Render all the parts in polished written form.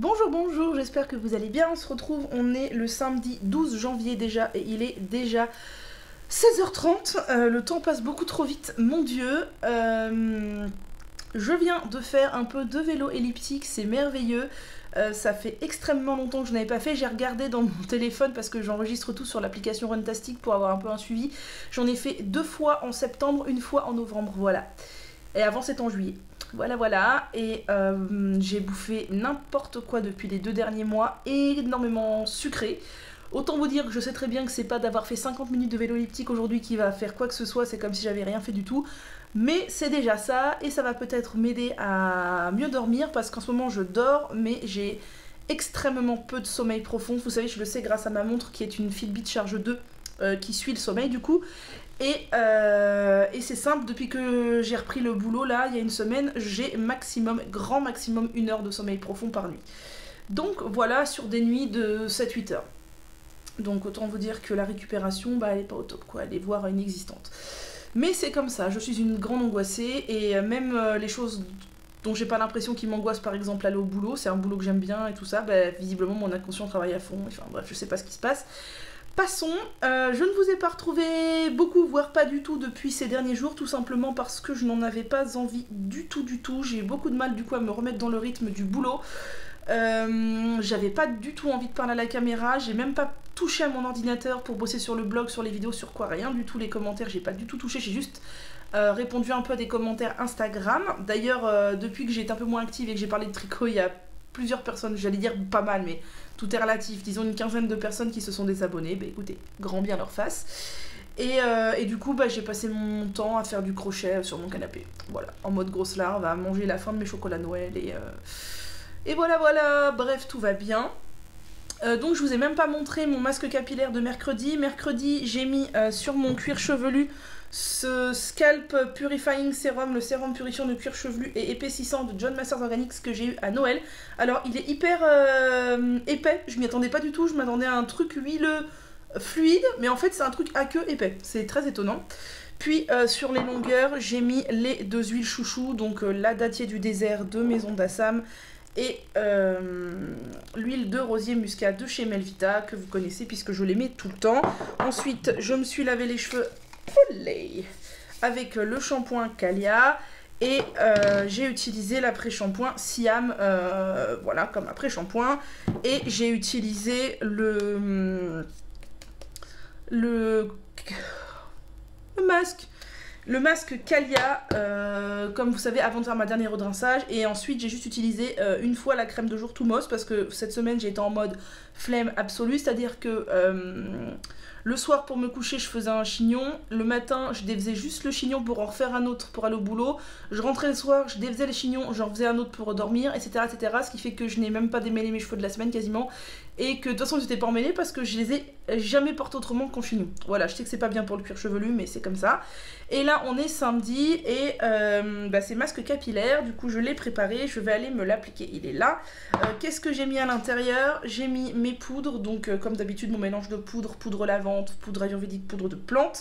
Bonjour, bonjour, j'espère que vous allez bien. On se retrouve, on est le samedi 12 janvier déjà et il est déjà 16h30. Le temps passe beaucoup trop vite, mon Dieu. Je viens de faire un peu de vélo elliptique, c'est merveilleux. Ça fait extrêmement longtemps que je n'avais pas fait. J'ai regardé dans mon téléphone parce que j'enregistre tout sur l'application Runtastic pour avoir un peu un suivi. J'en ai fait 2 fois en septembre, 1 fois en novembre, voilà. Et avant c'était en juillet. Voilà, et j'ai bouffé n'importe quoi depuis les 2 derniers mois, énormément sucré. Autant vous dire que je sais très bien que c'est pas d'avoir fait 50 minutes de vélo elliptique aujourd'hui qui va faire quoi que ce soit, c'est comme si j'avais rien fait du tout. Mais c'est déjà ça, et ça va peut-être m'aider à mieux dormir, parce qu'en ce moment je dors, mais j'ai extrêmement peu de sommeil profond. Vous savez, je le sais grâce à ma montre qui est une Fitbit Charge 2, qui suit le sommeil du coup. Et c'est simple, depuis que j'ai repris le boulot là, il y a une semaine, j'ai grand maximum 1 heure de sommeil profond par nuit. Donc voilà, sur des nuits de 7-8 heures. Donc autant vous dire que la récupération, bah elle est pas au top quoi, elle est voire inexistante. Mais c'est comme ça, je suis une grande angoissée, et même les choses dont j'ai pas l'impression qu'ils m'angoissent, par exemple aller au boulot, c'est un boulot que j'aime bien et tout ça, bah visiblement mon inconscient travaille à fond, enfin bref, je sais pas ce qui se passe. Passons, je ne vous ai pas retrouvé beaucoup, voire pas du tout depuis ces derniers jours, tout simplement parce que je n'en avais pas envie du tout. J'ai eu beaucoup de mal du coup à me remettre dans le rythme du boulot. J'avais pas du tout envie de parler à la caméra, j'ai même pas touché à mon ordinateur pour bosser sur le blog, sur les vidéos, sur quoi, rien du tout, les commentaires, j'ai pas du tout touché, j'ai juste répondu un peu à des commentaires Instagram. D'ailleurs, depuis que j'ai été un peu moins active et que j'ai parlé de tricot, il y a plusieurs personnes, j'allais dire pas mal, mais tout est relatif, disons une quinzaine de personnes qui se sont désabonnées. Bah écoutez, grand bien leur face. Et du coup, bah, j'ai passé mon temps à faire du crochet sur mon canapé. Voilà, en mode grosse larve, à manger la fin de mes chocolats Noël. Et voilà, bref, tout va bien. Donc je vous ai même pas montré mon masque capillaire de mercredi. Mercredi, j'ai mis sur mon cuir chevelu ce Scalp Purifying Serum, le sérum purifiant de cuir chevelu et épaississant de John Masters Organics que j'ai eu à Noël. Alors il est hyper épais, je m'y attendais pas du tout, je m'attendais à un truc huileux fluide, mais en fait c'est un truc à queue épais, c'est très étonnant. Puis sur les longueurs, j'ai mis les 2 huiles chouchou, donc la dattier du désert de Maison d'Assam et l'huile de rosier muscade de chez Melvita, que vous connaissez puisque je les mets tout le temps. Ensuite, je me suis lavé les cheveux avec le shampoing Calia, et j'ai utilisé l'après-shampoing Siam, voilà, comme après-shampoing, et j'ai utilisé le masque. Le masque Calia, comme vous savez, avant de faire ma dernière redrinçage. Et ensuite, j'ai juste utilisé 1 fois la crème de jour Toumos, parce que cette semaine, j'ai été en mode flemme absolue. C'est-à-dire que le soir, pour me coucher, je faisais un chignon. Le matin, je défaisais juste le chignon pour en refaire un autre pour aller au boulot. Je rentrais le soir, je défaisais le chignon, j'en faisais un autre pour dormir, etc. Ce qui fait que je n'ai même pas démêlé mes cheveux de la semaine quasiment. Et que de toute façon, ils n'étaient pas emmêlés parce que je les ai jamais portés autrement qu'en chignon. Voilà, je sais que c'est pas bien pour le cuir chevelu, mais c'est comme ça. Et là, on est samedi, et bah, c'est masque capillaire. Du coup, je l'ai préparé, je vais aller me l'appliquer. Il est là. Qu'est-ce que j'ai mis à l'intérieur? J'ai mis mes poudres, donc comme d'habitude, mon mélange de poudre lavande, poudre ayurvédique, poudre de plantes,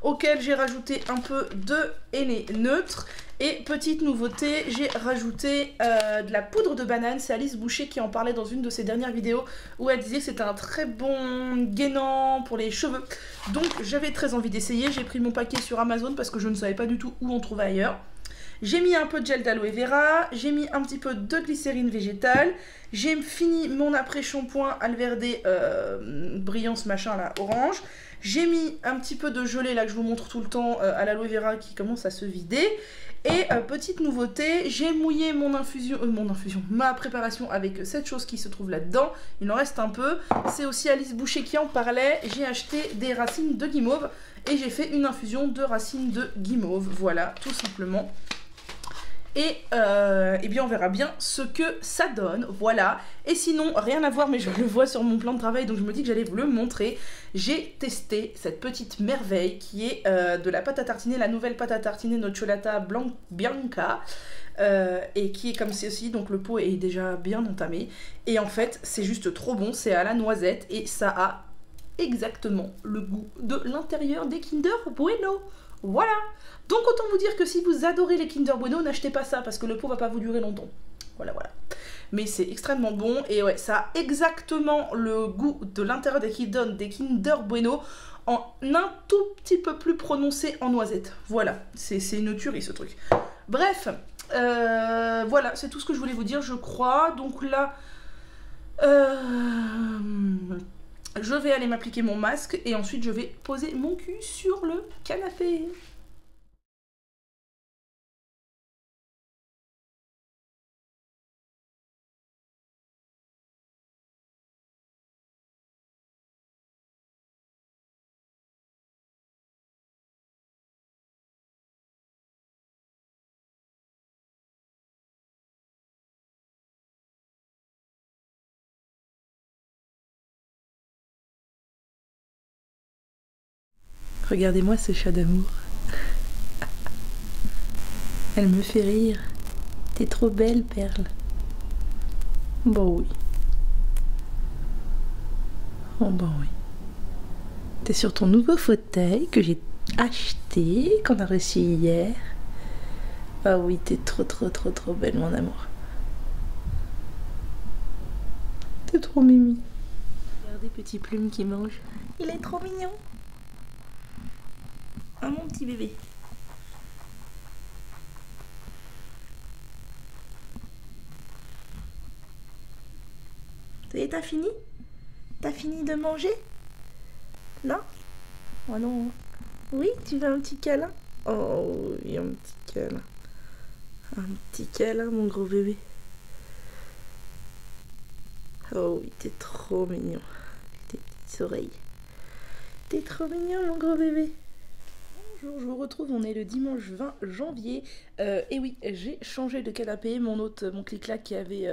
auquel j'ai rajouté un peu de henné neutre. Et petite nouveauté, j'ai rajouté de la poudre de banane. C'est Alice Boucher qui en parlait dans une de ses dernières vidéos, où elle disait que c'était un très bon gainant pour les cheveux. Donc j'avais très envie d'essayer. J'ai pris mon paquet sur Amazon parce que je ne savais pas du tout où on trouvait ailleurs. J'ai mis un peu de gel d'aloe vera, j'ai mis un petit peu de glycérine végétale, j'ai fini mon après-shampoing Alverde brillance machin là, orange. J'ai mis un petit peu de gelée là que je vous montre tout le temps à l'aloe vera qui commence à se vider. Et petite nouveauté, j'ai mouillé ma préparation avec cette chose qui se trouve là-dedans. Il en reste un peu. C'est aussi Alice Boucher qui en parlait. J'ai acheté des racines de guimauve et j'ai fait une infusion de racines de guimauve. Voilà, tout simplement. Et eh bien on verra bien ce que ça donne, voilà. Et sinon, rien à voir, mais je le vois sur mon plan de travail, donc je me dis que j'allais vous le montrer. J'ai testé cette petite merveille qui est de la pâte à tartiner, la nouvelle pâte à tartiner Nocciolata Bianca, et qui est comme ceci, donc le pot est déjà bien entamé. Et en fait, c'est juste trop bon, c'est à la noisette, et ça a exactement le goût de l'intérieur des Kinder Bueno. Voilà. Donc autant vous dire que si vous adorez les Kinder Bueno, n'achetez pas ça parce que le pot va pas vous durer longtemps. Voilà, voilà. Mais c'est extrêmement bon et ouais, ça a exactement le goût de l'intérieur des Kinder Bueno en un tout petit peu plus prononcé en noisette. Voilà, c'est une tuerie ce truc. Bref, voilà, c'est tout ce que je voulais vous dire, je crois. Donc là, je vais aller m'appliquer mon masque et ensuite je vais poser mon cul sur le canapé. Regardez-moi ce chat d'amour. Elle me fait rire. T'es trop belle, Perle. Bon oui. Oh bon oui. T'es sur ton nouveau fauteuil que j'ai acheté, qu'on a reçu hier. Ah oui, t'es trop belle, mon amour. T'es trop mimi. Regardez petit Plume qui mange. Il est trop mignon. Ah mon petit bébé. Ça y est, t'as fini? T'as fini de manger? Non? Oh non. Oui, tu veux un petit câlin? Oh oui, un petit câlin. Un petit câlin, mon gros bébé. Oh oui, t'es trop mignon. Tes petites oreilles. T'es trop mignon, mon gros bébé. Bonjour, je vous retrouve, on est le dimanche 20 janvier. Et oui, j'ai changé de canapé. Mon clic-clac qui avait,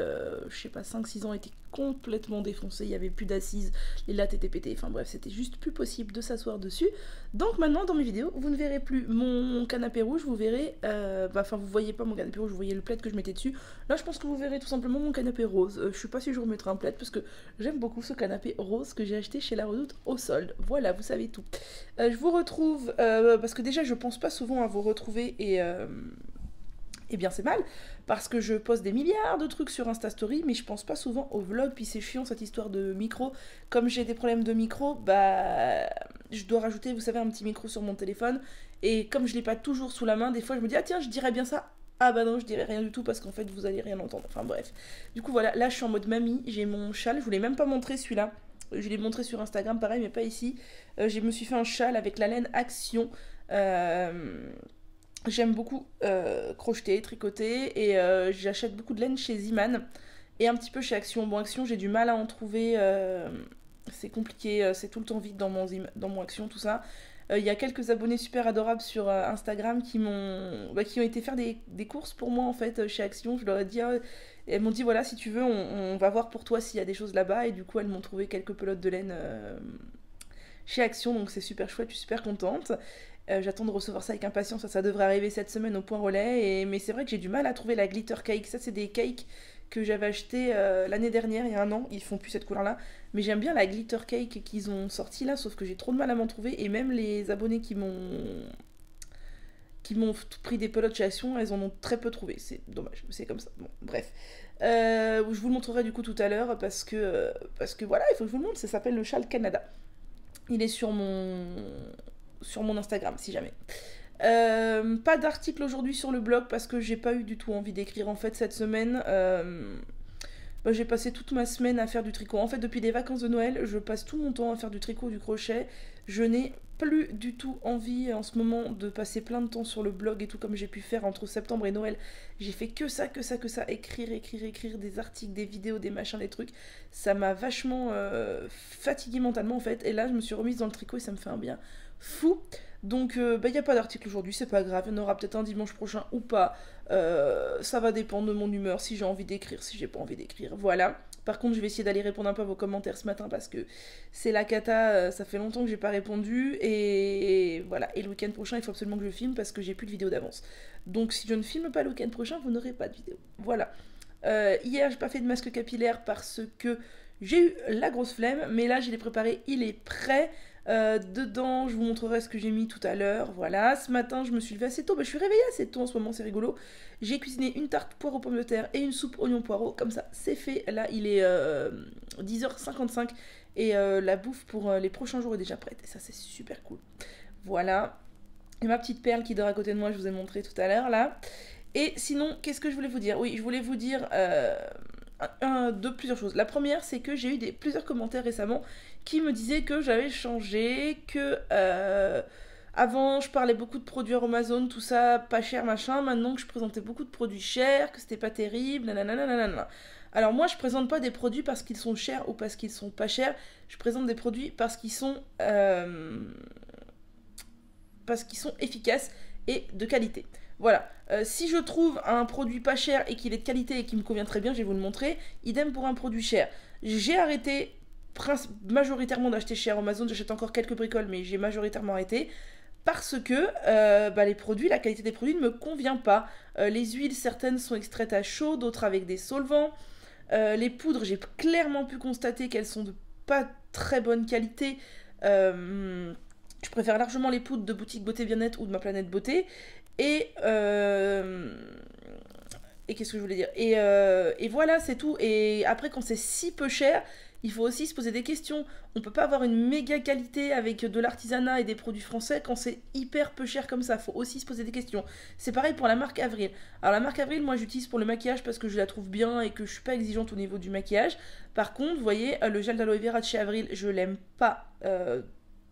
je sais pas, 5-6 ans était complètement défoncé. Il n'y avait plus d'assises, les lattes étaient pétées. Enfin bref, c'était juste plus possible de s'asseoir dessus. Donc maintenant, dans mes vidéos, vous ne verrez plus mon canapé rouge, vous verrez... Enfin, vous voyez pas mon canapé rouge, vous voyez le plaid que je mettais dessus. Là, je pense que vous verrez tout simplement mon canapé rose. Je sais pas si je remettrai un plaid parce que j'aime beaucoup ce canapé rose que j'ai acheté chez La Redoute au solde. Voilà, vous savez tout. Je vous retrouve... parce que déjà, je pense pas souvent à vous retrouver et bien c'est mal, parce que je poste des milliards de trucs sur Insta Story, mais je pense pas souvent au vlog, puis c'est chiant cette histoire de micro. Comme j'ai des problèmes de micro, bah je dois rajouter, vous savez, un petit micro sur mon téléphone, et comme je l'ai pas toujours sous la main, des fois je me dis, ah tiens, je dirais bien ça. Ah bah non, je dirais rien du tout parce qu'en fait vous allez rien entendre. Enfin bref. Du coup voilà, là je suis en mode mamie, j'ai mon châle, je voulais même pas montrer celui-là. Je l'ai montré sur Instagram, pareil, mais pas ici. Je me suis fait un châle avec la laine Action. J'aime beaucoup crocheter, tricoter et j'achète beaucoup de laine chez Ziman et un petit peu chez Action. Bon, Action, j'ai du mal à en trouver, c'est compliqué, c'est tout le temps vide dans mon Action, tout ça. Il y a quelques abonnés super adorables sur Instagram qui ont été faire des courses pour moi en fait chez Action. Je leur ai dit, elles m'ont dit voilà, si tu veux, on va voir pour toi s'il y a des choses là-bas, et du coup elles m'ont trouvé quelques pelotes de laine chez Action, donc c'est super chouette, je suis super contente. J'attends de recevoir ça avec impatience, ça devrait arriver cette semaine au point relais, mais c'est vrai que j'ai du mal à trouver la glitter cake. Ça c'est des cakes que j'avais acheté l'année dernière, il y a un an, ils font plus cette couleur là, mais j'aime bien la glitter cake qu'ils ont sorti là, sauf que j'ai trop de mal à m'en trouver, et même les abonnés qui m'ont pris des pelotes chez Action, elles en ont très peu trouvé, c'est dommage, c'est comme ça, bon bref. Je vous le montrerai du coup tout à l'heure parce que voilà, il faut que je vous le montre, ça s'appelle le châle Canada. Il est sur mon Instagram si jamais. Pas d'article aujourd'hui sur le blog parce que j'ai pas eu du tout envie d'écrire en fait cette semaine. J'ai passé toute ma semaine à faire du tricot. En fait, depuis les vacances de Noël, je passe tout mon temps à faire du tricot, du crochet. Je n'ai plus du tout envie en ce moment de passer plein de temps sur le blog et tout comme j'ai pu faire entre septembre et Noël. J'ai fait que ça, écrire des articles, des vidéos, des machins, des trucs. Ça m'a vachement fatiguée mentalement en fait. Et là, je me suis remise dans le tricot et ça me fait un bien fou. Donc, il n'y a pas d'article aujourd'hui, c'est pas grave. Il y en aura peut-être un dimanche prochain ou pas. Ça va dépendre de mon humeur, si j'ai envie d'écrire, si j'ai pas envie d'écrire. Voilà. Par contre, je vais essayer d'aller répondre un peu à vos commentaires ce matin parce que c'est la cata, ça fait longtemps que j'ai pas répondu. Et voilà. Et le week-end prochain, il faut absolument que je filme parce que j'ai plus de vidéo d'avance. Donc, si je ne filme pas le week-end prochain, vous n'aurez pas de vidéo. Voilà. Hier, j'ai pas fait de masque capillaire parce que j'ai eu la grosse flemme, mais là, je l'ai préparé, il est prêt. Dedans, je vous montrerai ce que j'ai mis tout à l'heure. Voilà, ce matin, je me suis levée assez tôt. Je suis réveillée assez tôt en ce moment, c'est rigolo. J'ai cuisiné une tarte poire aux pommes de terre et une soupe oignon poireau. Comme ça, c'est fait. Là, il est 10h55 et la bouffe pour les prochains jours est déjà prête. Et ça, c'est super cool. Voilà. Et ma petite perle qui dort à côté de moi, je vous ai montré tout à l'heure, là. Et sinon, qu'est-ce que je voulais vous dire? Oui, je voulais vous dire plusieurs choses. La première, c'est que j'ai eu plusieurs commentaires récemment qui me disaient que j'avais changé, que avant je parlais beaucoup de produits Amazon, tout ça, pas cher, machin. Maintenant que je présentais beaucoup de produits chers, que c'était pas terrible, nanana. Alors moi, je présente pas des produits parce qu'ils sont chers ou parce qu'ils sont pas chers. Je présente des produits parce qu'ils sont efficaces et de qualité. Voilà, si je trouve un produit pas cher et qu'il est de qualité et qui me convient très bien, je vais vous le montrer. Idem pour un produit cher. J'ai arrêté majoritairement d'acheter chez Amazon, j'achète encore quelques bricoles, mais j'ai majoritairement arrêté. Parce que les produits, la qualité des produits ne me convient pas. Les huiles, certaines sont extraites à chaud, d'autres avec des solvants. Les poudres, j'ai clairement pu constater qu'elles sont de pas très bonne qualité. Je préfère largement les poudres de boutique Beauté Bien-être ou de Ma Planète Beauté. Et qu'est-ce que je voulais dire et voilà, c'est tout. Et après, quand c'est si peu cher, il faut aussi se poser des questions. On peut pas avoir une méga qualité avec de l'artisanat et des produits français quand c'est hyper peu cher comme ça. Faut aussi se poser des questions. C'est pareil pour la marque Avril. Alors la marque Avril, moi j'utilise pour le maquillage parce que je la trouve bien et que je suis pas exigeante au niveau du maquillage. Par contre, vous voyez, le gel d'aloe vera de chez Avril, je l'aime pas.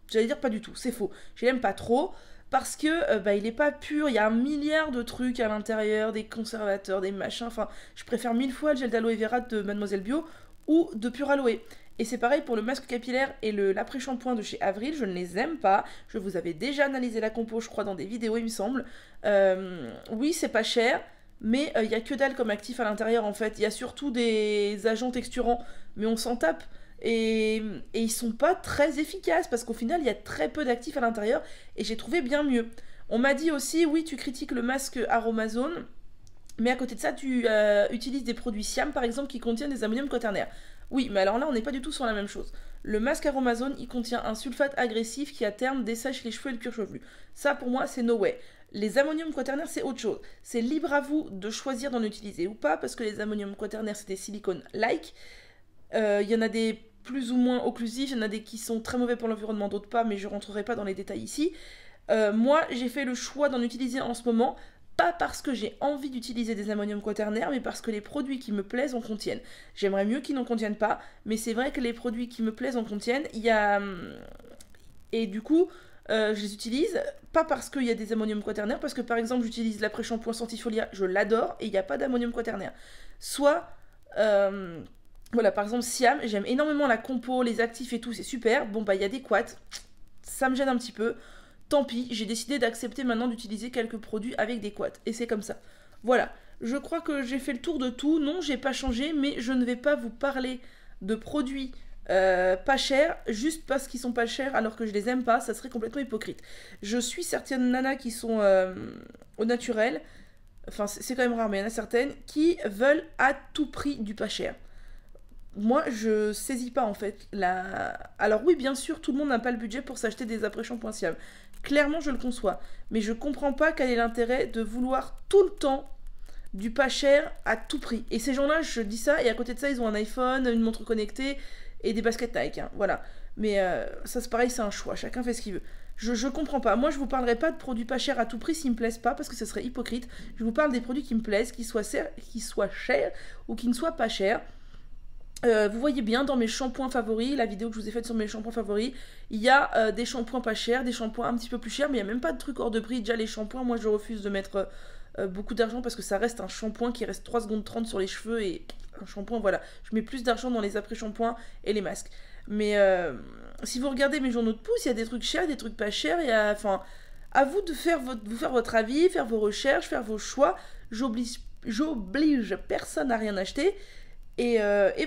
J'allais dire pas du tout, c'est faux. Je l'aime pas trop. Parce que il est pas pur, il y a 1 milliard de trucs à l'intérieur, des conservateurs, des machins, enfin, je préfère 1000 fois le gel d'aloe vera de Mademoiselle Bio ou de Pure Aloe. Et c'est pareil pour le masque capillaire et l'après-shampoing de chez Avril, je ne les aime pas. Je vous avais déjà analysé la compo, je crois, dans des vidéos, il me semble. Oui, c'est pas cher, mais il y a que dalle comme actif à l'intérieur, en fait. Il y a surtout des agents texturants, mais on s'en tape. Et ils sont pas très efficaces parce qu'au final il y a très peu d'actifs à l'intérieur et j'ai trouvé bien mieux. On m'a dit aussi, oui, tu critiques le masque Aromazone, mais à côté de ça tu utilises des produits Siam par exemple qui contiennent des ammonium quaternaire. Oui, mais alors là on n'est pas du tout sur la même chose. Le masque Aromazone, il contient un sulfate agressif qui à terme dessèche les cheveux et le cuir chevelu. Ça pour moi c'est no way. Les ammonium quaternaire c'est autre chose. C'est libre à vous de choisir d'en utiliser ou pas parce que les ammonium quaternaire c'est des silicones like. Il y en a des plus ou moins occlusifs, il y en a des qui sont très mauvais pour l'environnement, d'autres pas, mais je rentrerai pas dans les détails ici. Moi, j'ai fait le choix d'en utiliser en ce moment, pas parce que j'ai envie d'utiliser des ammonium quaternaire, mais parce que les produits qui me plaisent en contiennent. J'aimerais mieux qu'ils n'en contiennent pas, mais c'est vrai que les produits qui me plaisent en contiennent, il y a... Et du coup, je les utilise, pas parce qu'il y a des ammonium quaternaire, parce que par exemple, j'utilise l'après-shampoing Santifolia, je l'adore, et il n'y a pas d'ammonium quaternaire. Soit... Voilà, par exemple, Siam, j'aime énormément la compo, les actifs et tout, c'est super. Bon, bah, il y a des couates, ça me gêne un petit peu. Tant pis, j'ai décidé d'accepter maintenant d'utiliser quelques produits avec des couates. Et c'est comme ça. Voilà, je crois que j'ai fait le tour de tout. Non, j'ai pas changé, mais je ne vais pas vous parler de produits pas chers, juste parce qu'ils sont pas chers alors que je les aime pas, ça serait complètement hypocrite. Je suis certaines nanas qui sont au naturel, enfin, c'est quand même rare, mais il y en a certaines qui veulent à tout prix du pas cher. Moi, je saisis pas en fait Alors oui, bien sûr, tout le monde n'a pas le budget pour s'acheter des après-shampoings Siam. Clairement, je le conçois. Mais je comprends pas quel est l'intérêt de vouloir tout le temps du pas cher à tout prix. Et ces gens-là, je dis ça, et à côté de ça, ils ont un iPhone, une montre connectée et des baskets Nike. Hein, voilà. Mais ça, c'est pareil, c'est un choix. Chacun fait ce qu'il veut. Je comprends pas. Moi, je vous parlerai pas de produits pas chers à tout prix s'ils me plaisent pas, parce que ce serait hypocrite. Je vous parle des produits qui me plaisent, qui soient chers ou qui ne soient pas chers. Vous voyez bien dans mes shampoings favoris, la vidéo que je vous ai faite sur mes shampoings favoris, il y a des shampoings pas chers, des shampoings un petit peu plus chers, mais il n'y a même pas de trucs hors de prix. Déjà les shampoings, moi je refuse de mettre beaucoup d'argent parce que ça reste un shampoing qui reste 3 secondes 30 sur les cheveux et un shampoing, voilà. Je mets plus d'argent dans les après-shampoings et les masques. Mais si vous regardez mes journaux de pouce, il y a des trucs chers, des trucs pas chers, enfin, à vous de faire votre avis, faire vos recherches, faire vos choix. J'oblige personne à rien acheter. Et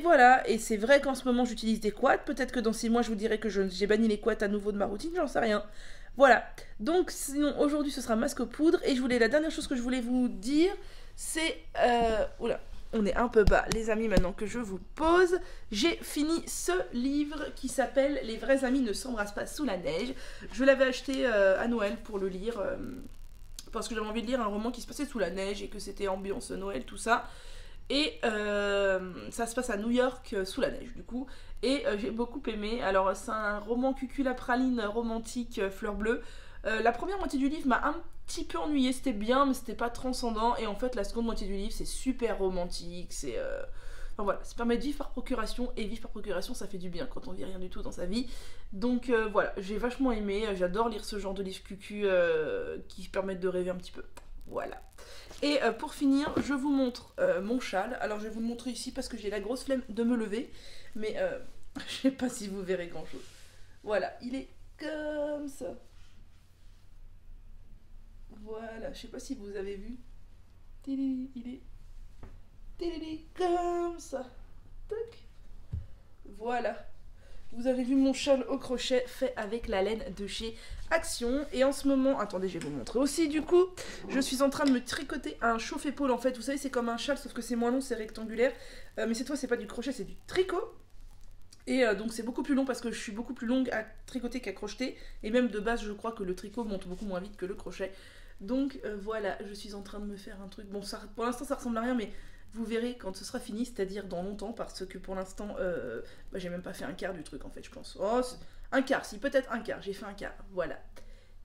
voilà, et c'est vrai qu'en ce moment j'utilise des quads, peut-être que dans 6 mois je vous dirai que j'ai banni les quads à nouveau de ma routine, j'en sais rien. Voilà, donc sinon aujourd'hui ce sera masque poudre, et la dernière chose que je voulais vous dire, c'est... Oula, on est un peu bas les amis maintenant que je vous pose. J'ai fini ce livre qui s'appelle Les vrais amis ne s'embrassent pas sous la neige. Je l'avais acheté à Noël pour le lire parce que j'avais envie de lire un roman qui se passait sous la neige et que c'était ambiance Noël tout ça. Et ça se passe à New York sous la neige du coup. Et j'ai beaucoup aimé. Alors c'est un roman cuculapraline romantique fleur bleue. La première moitié du livre m'a un petit peu ennuyée, c'était bien mais c'était pas transcendant. Et en fait la seconde moitié du livre c'est super romantique, c'est... Enfin voilà, ça permet de vivre par procuration, et vivre par procuration ça fait du bien quand on vit rien du tout dans sa vie. Donc voilà, j'ai vachement aimé, j'adore lire ce genre de livres cucu qui permettent de rêver un petit peu. Voilà. Et pour finir, je vous montre mon châle. Alors je vais vous le montrer ici parce que j'ai la grosse flemme de me lever. Mais je sais pas si vous verrez grand chose. Voilà, il est comme ça. Voilà, je sais pas si vous avez vu. Il est comme ça. Tac. Voilà. Vous avez vu mon châle au crochet fait avec la laine de chez Action. Et en ce moment, attendez, je vais vous montrer aussi du coup. Je suis en train de me tricoter un chauffe-épaule en fait. Vous savez, c'est comme un châle sauf que c'est moins long, c'est rectangulaire. Mais cette fois, c'est pas du crochet, c'est du tricot. Et donc c'est beaucoup plus long parce que je suis beaucoup plus longue à tricoter qu'à crocheter. Et même de base, je crois que le tricot monte beaucoup moins vite que le crochet. Donc voilà, je suis en train de me faire un truc. Bon, ça, pour l'instant, ça ressemble à rien, mais vous verrez quand ce sera fini, c'est-à-dire dans longtemps, parce que pour l'instant, bah, j'ai même pas fait un quart du truc en fait, je pense. Oh, un quart, si, peut-être un quart, j'ai fait un quart, voilà.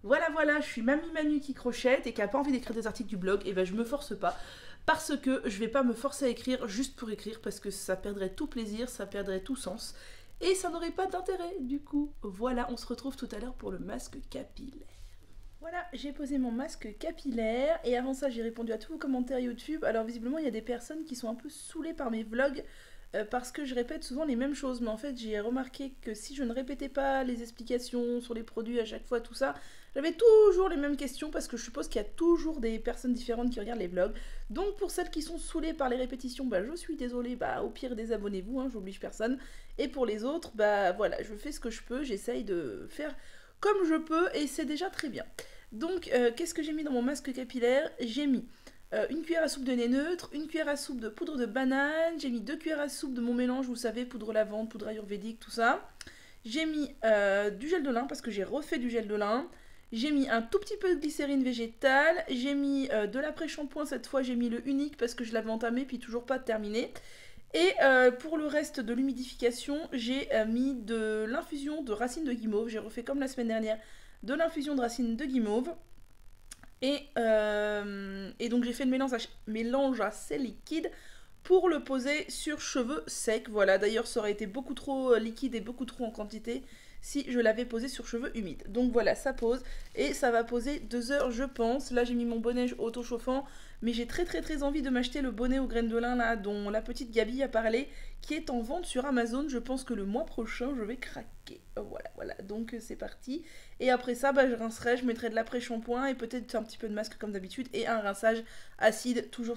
Voilà, je suis Mamie Manu qui crochette et qui a pas envie d'écrire des articles du blog, et ben je me force pas. Parce que je vais pas me forcer à écrire juste pour écrire, parce que ça perdrait tout plaisir, ça perdrait tout sens. Et ça n'aurait pas d'intérêt, du coup. Voilà, on se retrouve tout à l'heure pour le masque capillaire. Voilà, j'ai posé mon masque capillaire et avant ça j'ai répondu à tous vos commentaires YouTube. Alors visiblement il y a des personnes qui sont un peu saoulées par mes vlogs parce que je répète souvent les mêmes choses. Mais en fait j'ai remarqué que si je ne répétais pas les explications sur les produits à chaque fois, tout ça, j'avais toujours les mêmes questions parce que je suppose qu'il y a toujours des personnes différentes qui regardent les vlogs. Donc pour celles qui sont saoulées par les répétitions, bah je suis désolée, bah au pire désabonnez-vous, hein, j'oblige personne. Et pour les autres, bah voilà, je fais ce que je peux, j'essaye de faire comme je peux et c'est déjà très bien. Donc qu'est-ce que j'ai mis dans mon masque capillaire? J'ai mis une cuillère à soupe de lait neutre, une cuillère à soupe de poudre de banane, j'ai mis 2 cuillères à soupe de mon mélange, vous savez, poudre lavande, poudre ayurvédique, tout ça. J'ai mis du gel de lin parce que j'ai refait du gel de lin. J'ai mis un tout petit peu de glycérine végétale. J'ai mis de l'après-shampoing, cette fois j'ai mis le unique parce que je l'avais entamé puis toujours pas terminé. Et pour le reste de l'humidification, j'ai mis de l'infusion de racines de guimauve. J'ai refait comme la semaine dernière de l'infusion de racines de guimauve. Et donc j'ai fait le mélange assez liquide pour le poser sur cheveux secs. Voilà, d'ailleurs ça aurait été beaucoup trop liquide et beaucoup trop en quantité si je l'avais posé sur cheveux humides. Donc voilà, ça pose et ça va poser 2 heures je pense. Là j'ai mis mon bonnet auto-chauffant, mais j'ai très envie de m'acheter le bonnet aux graines de lin là dont la petite Gabi a parlé, qui est en vente sur Amazon. Je pense que le mois prochain je vais craquer. Voilà, donc c'est parti. Et après ça, bah, je rincerai, je mettrai de l'après-shampoing et peut-être un petit peu de masque comme d'habitude et un rinçage acide, toujours.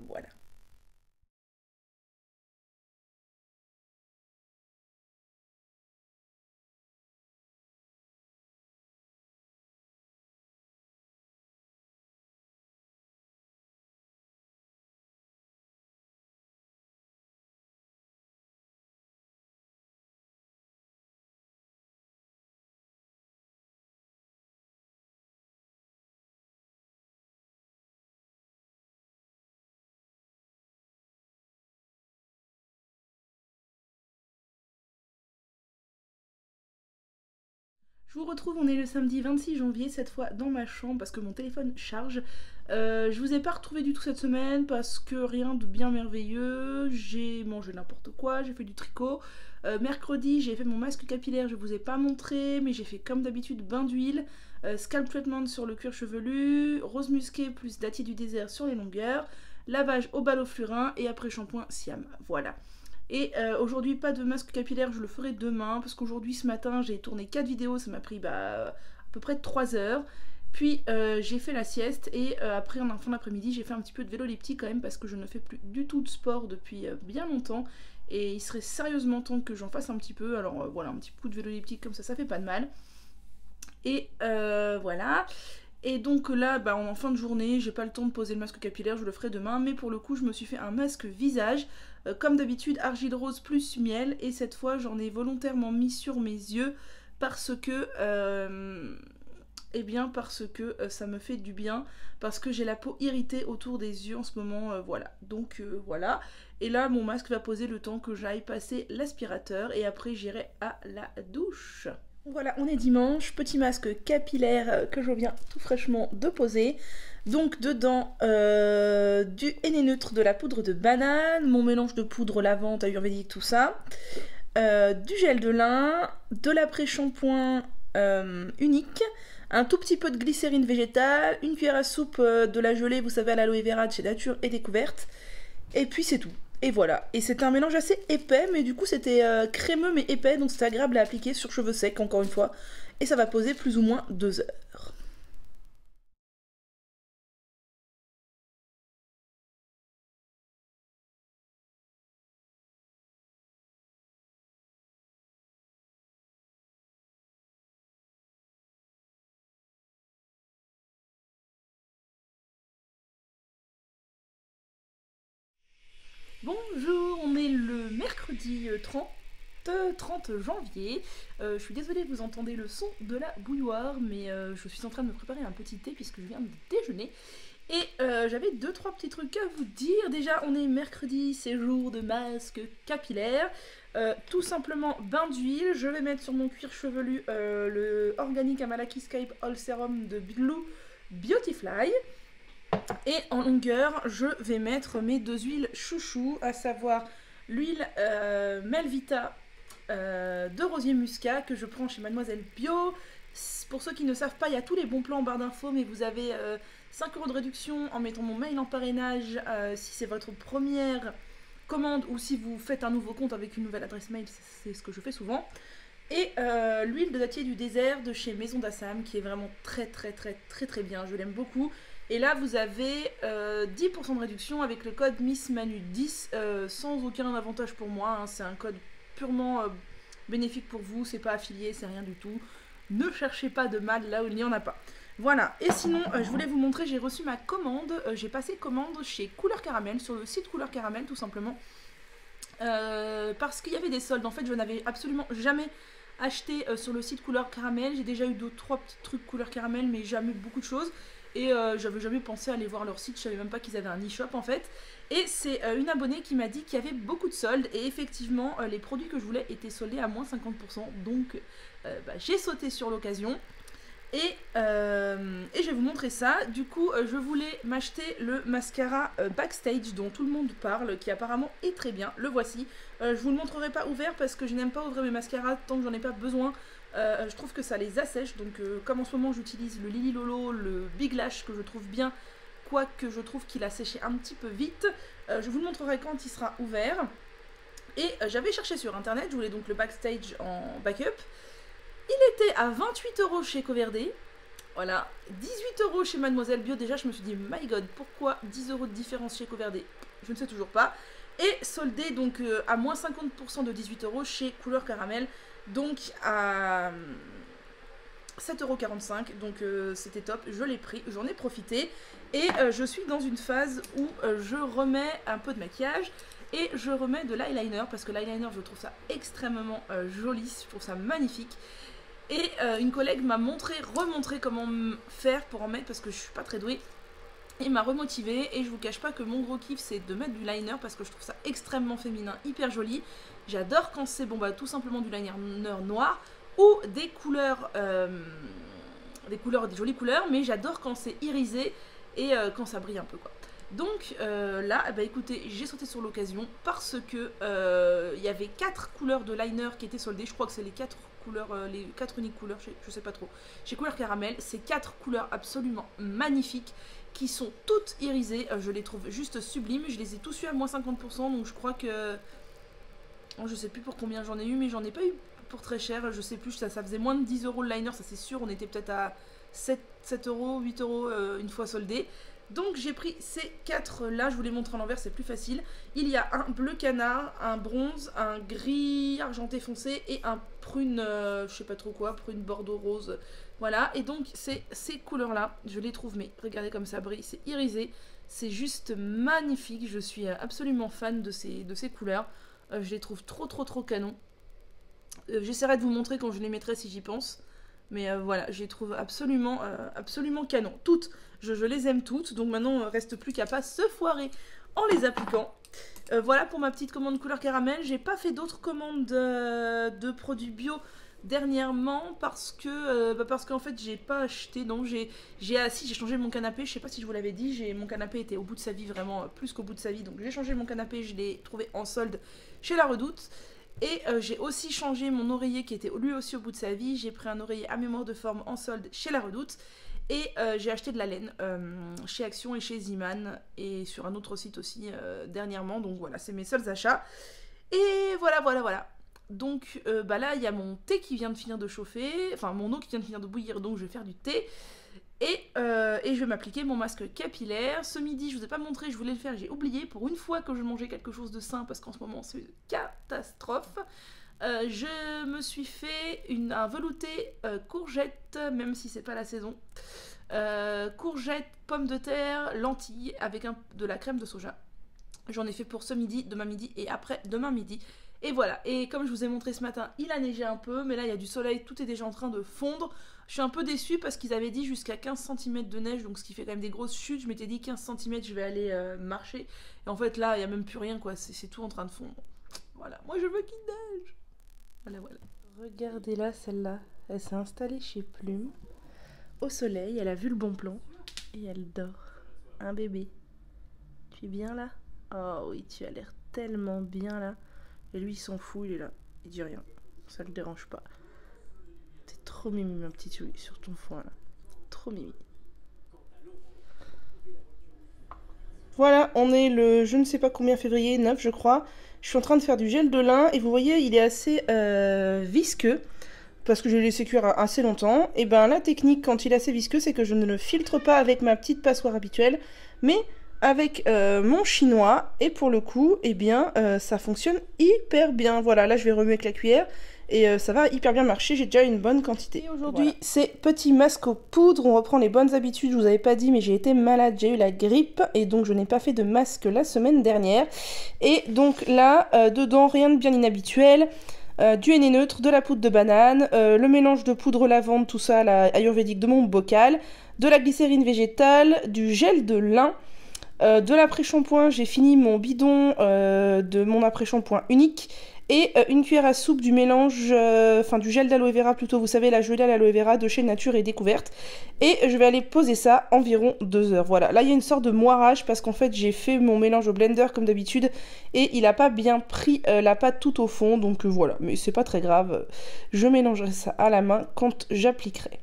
Voilà. Je vous retrouve, on est le samedi 26 janvier, cette fois dans ma chambre parce que mon téléphone charge. Je vous ai pas retrouvé du tout cette semaine parce que rien de bien merveilleux. J'ai mangé n'importe quoi, j'ai fait du tricot. Mercredi, j'ai fait mon masque capillaire, je vous ai pas montré, mais j'ai fait comme d'habitude bain d'huile, scalp treatment sur le cuir chevelu, rose musqué plus datier du désert sur les longueurs, lavage au ballot fluorin et après shampoing Siam. Voilà. Et aujourd'hui, pas de masque capillaire, je le ferai demain, parce qu'aujourd'hui, ce matin, j'ai tourné 4 vidéos, ça m'a pris à peu près 3 heures. Puis j'ai fait la sieste, et après, en fin d'après-midi, j'ai fait un petit peu de vélo elliptique quand même, parce que je ne fais plus du tout de sport depuis bien longtemps. Et il serait sérieusement temps que j'en fasse un petit peu. Alors voilà, un petit coup de vélo elliptique comme ça fait pas de mal. Et voilà. Et donc là, bah, en fin de journée, j'ai pas le temps de poser le masque capillaire, je le ferai demain, mais pour le coup, je me suis fait un masque visage, comme d'habitude, argile rose plus miel, et cette fois, j'en ai volontairement mis sur mes yeux, parce que... eh bien parce que ça me fait du bien, parce que j'ai la peau irritée autour des yeux en ce moment, voilà. Donc voilà. Et là, mon masque va poser le temps que j'aille passer l'aspirateur, et après j'irai à la douche. Voilà, on est dimanche, petit masque capillaire que je viens tout fraîchement de poser. Donc dedans, du henné neutre, de la poudre de banane, mon mélange de poudre lavante, ayurvédique, tout ça. Du gel de lin, de l'après-shampoing unique, un tout petit peu de glycérine végétale, une cuillère à soupe de la gelée, vous savez, à l'aloe vera de chez Nature et Découverte. Et puis c'est tout. Et voilà. Et c'est un mélange assez épais, mais du coup c'était crémeux mais épais, donc c'est agréable à appliquer sur cheveux secs, encore une fois. Et ça va poser plus ou moins 2 heures. Bonjour, on est le mercredi 30 janvier. Je suis désolée, vous entendez le son de la bouilloire, mais je suis en train de me préparer un petit thé puisque je viens de déjeuner. Et j'avais 2-3 petits trucs à vous dire. Déjà, on est mercredi, c'est jour de masque capillaire. Tout simplement bain d'huile. Je vais mettre sur mon cuir chevelu le Organic Amalaki Scape All Serum de Blue Beautifly. Et en longueur, je vais mettre mes 2 huiles chouchou, à savoir l'huile Melvita de rosier muscat que je prends chez Mademoiselle Bio. Pour ceux qui ne savent pas, il y a tous les bons plans en barre d'infos, mais vous avez 5 € de réduction en mettant mon mail en parrainage si c'est votre première commande ou si vous faites un nouveau compte avec une nouvelle adresse mail, c'est ce que je fais souvent. Et l'huile de dattier du désert de chez Maison d'Assam qui est vraiment très bien, je l'aime beaucoup. Et là vous avez 10% de réduction avec le code MissManu10 sans aucun avantage pour moi, hein. C'est un code purement bénéfique pour vous, c'est pas affilié, c'est rien du tout. Ne cherchez pas de mal là où il n'y en a pas. Voilà, et sinon je voulais vous montrer, j'ai reçu ma commande, j'ai passé commande chez Couleur Caramel, sur le site Couleur Caramel tout simplement. Parce qu'il y avait des soldes, en fait je n'avais absolument jamais acheté sur le site Couleur Caramel. J'ai déjà eu 2-3 petits trucs Couleur Caramel mais jamais beaucoup de choses. Et j'avais jamais pensé à aller voir leur site, je savais même pas qu'ils avaient un e-shop en fait. Et c'est une abonnée qui m'a dit qu'il y avait beaucoup de soldes. Et effectivement les produits que je voulais étaient soldés à moins 50%. Donc j'ai sauté sur l'occasion. Et je vais vous montrer ça. Du coup je voulais m'acheter le mascara Backstage dont tout le monde parle, qui apparemment est très bien. Le voici. Je vous le montrerai pas ouvert parce que je n'aime pas ouvrir mes mascaras tant que j'en ai pas besoin. Je trouve que ça les assèche, donc comme en ce moment j'utilise le Lily Lolo, le Big Lash que je trouve bien, quoique je trouve qu'il a séché un petit peu vite. Je vous le montrerai quand il sera ouvert. Et j'avais cherché sur internet, je voulais donc le Backstage en backup. Il était à 28 € chez Coverdé, voilà, 18 € chez Mademoiselle Bio. Déjà je me suis dit my god, pourquoi 10 € de différence chez Coverdé? Je ne sais toujours pas. Et soldé donc à moins 50% de 18 € chez Couleur Caramel, donc à 7,45 €, donc c'était top, je l'ai pris, j'en ai profité. Et je suis dans une phase où je remets un peu de maquillage et je remets de l'eyeliner, parce que l'eyeliner je trouve ça extrêmement joli, je trouve ça magnifique. Et une collègue m'a remontré comment faire pour en mettre, parce que je suis pas très douée. Il m'a remotivée et je vous cache pas que mon gros kiff c'est de mettre du liner parce que je trouve ça extrêmement féminin, hyper joli. J'adore quand c'est tout simplement du liner noir ou des couleurs, des jolies couleurs, mais j'adore quand c'est irisé et quand ça brille un peu quoi. Donc là, écoutez, j'ai sauté sur l'occasion parce que il y avait 4 couleurs de liner qui étaient soldées. Je crois que c'est les 4 couleurs, les 4 uniques couleurs, je sais pas trop. Chez Couleur Caramel, c'est 4 couleurs absolument magnifiques qui sont toutes irisées. Je les trouve juste sublimes. Je les ai tous eu à moins 50%, donc je crois que... Oh, je sais plus pour combien j'en ai eu, mais j'en ai pas eu pour très cher. Je sais plus, ça faisait moins de 10 € le liner, ça c'est sûr. On était peut-être à 7 €, 8 € une fois soldé. Donc j'ai pris ces 4 là, je vous les montre à l'envers, c'est plus facile. Il y a un bleu canard, un bronze, un gris argenté foncé et un prune, je sais pas trop quoi, prune bordeaux rose. Voilà, et donc c'est ces couleurs-là, je les trouve, mais regardez comme ça brille, c'est irisé, c'est juste magnifique, je suis absolument fan de ces couleurs, je les trouve trop canon. J'essaierai de vous montrer quand je les mettrai si j'y pense, mais voilà, je les trouve absolument canon. Toutes, je les aime toutes, donc maintenant il ne reste plus qu'à pas se foirer en les appliquant. Voilà pour ma petite commande couleur caramel, j'ai pas fait d'autres commandes de produits bio dernièrement parce qu'en fait j'ai pas acheté, donc j'ai changé mon canapé, je sais pas si je vous l'avais dit, mon canapé était au bout de sa vie, vraiment plus qu'au bout de sa vie, donc j'ai changé mon canapé, je l'ai trouvé en solde chez La Redoute, et j'ai aussi changé mon oreiller qui était lui aussi au bout de sa vie, j'ai pris un oreiller à mémoire de forme en solde chez La Redoute, et j'ai acheté de la laine chez Action et chez Ziman, et sur un autre site aussi dernièrement, donc voilà, c'est mes seuls achats, et voilà. Donc là, il y a mon thé qui vient de finir de chauffer, enfin mon eau qui vient de finir de bouillir, donc je vais faire du thé. Et je vais m'appliquer mon masque capillaire. Ce midi, je vous ai pas montré, je voulais le faire, j'ai oublié. Pour une fois que je mangeais quelque chose de sain, parce qu'en ce moment c'est une catastrophe. Je me suis fait un velouté courgette, même si c'est pas la saison. Courgette, pommes de terre, lentilles, avec de la crème de soja. J'en ai fait pour ce midi, demain midi et après demain midi. Et voilà, et comme je vous ai montré ce matin, il a neigé un peu, mais là il y a du soleil, tout est déjà en train de fondre. Je suis un peu déçue parce qu'ils avaient dit jusqu'à 15 cm de neige, donc ce qui fait quand même des grosses chutes. Je m'étais dit 15 cm, je vais aller marcher. Et en fait là, il n'y a même plus rien, quoi, c'est tout en train de fondre. Voilà, moi je veux qu'il neige. Voilà. Regardez là, celle-là, elle s'est installée chez Plume, au soleil, elle a vu le bon plan, et elle dort. Un bébé. Tu es bien là? Oh oui, tu as l'air tellement bien là. Et lui, il s'en fout, il est là. Il dit rien. Ça le dérange pas. T'es trop mimi, ma petite Julie, sur ton foin, là. Trop mimi. Voilà, on est le je ne sais pas combien février, 9 je crois. Je suis en train de faire du gel de lin. Et vous voyez, il est assez visqueux. Parce que je l'ai laissé cuire assez longtemps. Et ben la technique, quand il est assez visqueux, c'est que je ne le filtre pas avec ma petite passoire habituelle. Mais avec mon chinois, et pour le coup, eh bien, ça fonctionne hyper bien. Voilà, là je vais remuer avec la cuillère, et ça va hyper bien marcher, j'ai déjà une bonne quantité. Aujourd'hui, voilà, c'est petit masque aux poudres, on reprend les bonnes habitudes, je vous avais pas dit, mais j'ai été malade, j'ai eu la grippe, et donc je n'ai pas fait de masque la semaine dernière. Et donc là, dedans, rien de bien inhabituel. Du henné neutre, de la poudre de banane, le mélange de poudre lavande, tout ça, la ayurvédique de mon bocal, de la glycérine végétale, du gel de lin, de l'après-shampoing, j'ai fini mon bidon de mon après-shampoing unique, et une cuillère à soupe du mélange, du gel d'aloe vera plutôt, vous savez, la gelée à l'aloe vera de chez Nature et Découverte, et je vais aller poser ça environ 2 heures. Voilà, là il y a une sorte de moirage parce qu'en fait j'ai fait mon mélange au blender comme d'habitude, et il n'a pas bien pris la pâte tout au fond, donc voilà, mais c'est pas très grave, je mélangerai ça à la main quand j'appliquerai.